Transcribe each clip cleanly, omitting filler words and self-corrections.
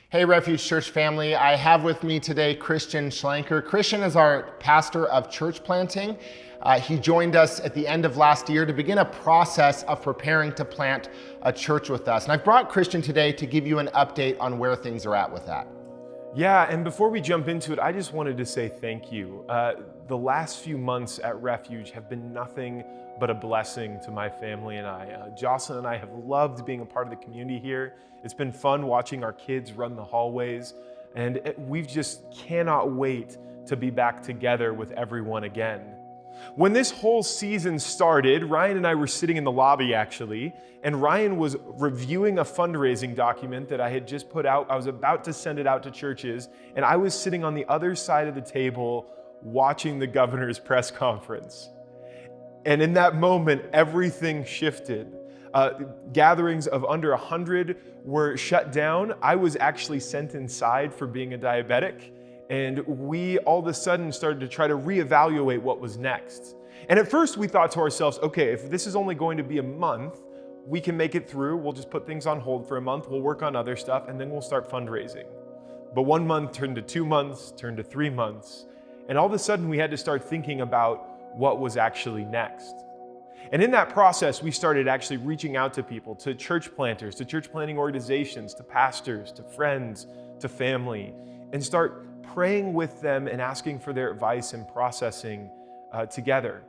Hey, Refuge Church family. I have with me today Christian Schlenker. Christian is our pastor of church planting. He joined us at the end of last year to begin a process of preparing to plant a church with us. And I've brought Christian today to give you an update on where things are at with that. Yeah, and before we jump into it, I just wanted to say thank you. The last few months at Refuge have been nothing but a blessing to my family and I. Jocelyn and I have loved being a part of the community here. It's been fun watching our kids run the hallways, and we just cannot wait to be back together with everyone again. When this whole season started, Ryan and I were sitting in the lobby actually, and Ryan was reviewing a fundraising document that I had just put out. I was about to send it out to churches, and I was sitting on the other side of the table watching the governor's press conference. And in that moment, everything shifted. Gatherings of under 100 were shut down. I was actually sent inside for being a diabetic. And we all of a sudden started to try to reevaluate what was next. And at first we thought to ourselves, okay, if this is only going to be a month, we can make it through. We'll just put things on hold for a month. We'll work on other stuff, and then we'll start fundraising. But 1 month turned to 2 months, turned to 3 months. And all of a sudden we had to start thinking about what was actually next. And in that process, we started actually reaching out to people, to church planters, to church planting organizations, to pastors, to friends, to family, and start praying with them and asking for their advice and processing together.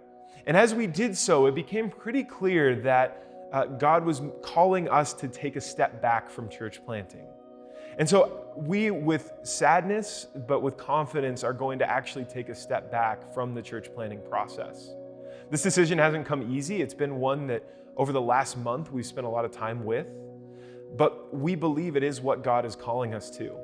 And as we did so, it became pretty clear that God was calling us to take a step back from church planting. And so we, with sadness, but with confidence, are going to actually take a step back from the church planting process. This decision hasn't come easy. It's been one that over the last month we've spent a lot of time with, but we believe it is what God is calling us to.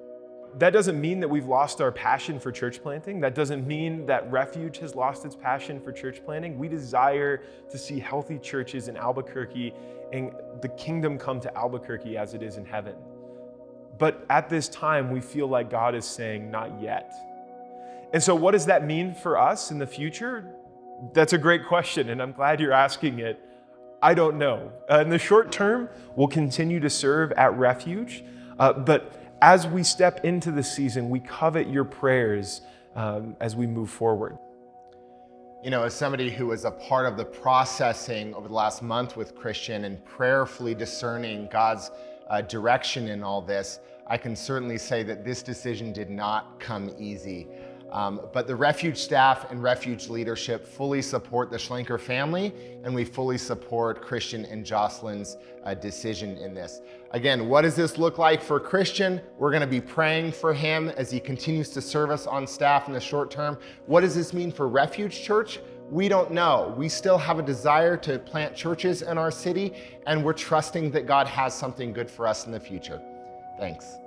That doesn't mean that we've lost our passion for church planting. That doesn't mean that Refuge has lost its passion for church planting. We desire to see healthy churches in Albuquerque and the kingdom come to Albuquerque as it is in heaven. But at this time, we feel like God is saying, not yet. And so what does that mean for us in the future? That's a great question, and I'm glad you're asking it. I don't know. In the short term, we'll continue to serve at Refuge, but as we step into the season, we covet your prayers as we move forward. You know, as somebody who was a part of the processing over the last month with Christian and prayerfully discerning God's direction in all this, I can certainly say that this decision did not come easy. But the Refuge staff and Refuge leadership fully support the Schlenker family, and we fully support Christian and Jocelyn's decision in this. Again, what does this look like for Christian? We're going to be praying for him as he continues to serve us on staff in the short term. What does this mean for Refuge Church? We don't know. We still have a desire to plant churches in our city, and we're trusting that God has something good for us in the future. Thanks.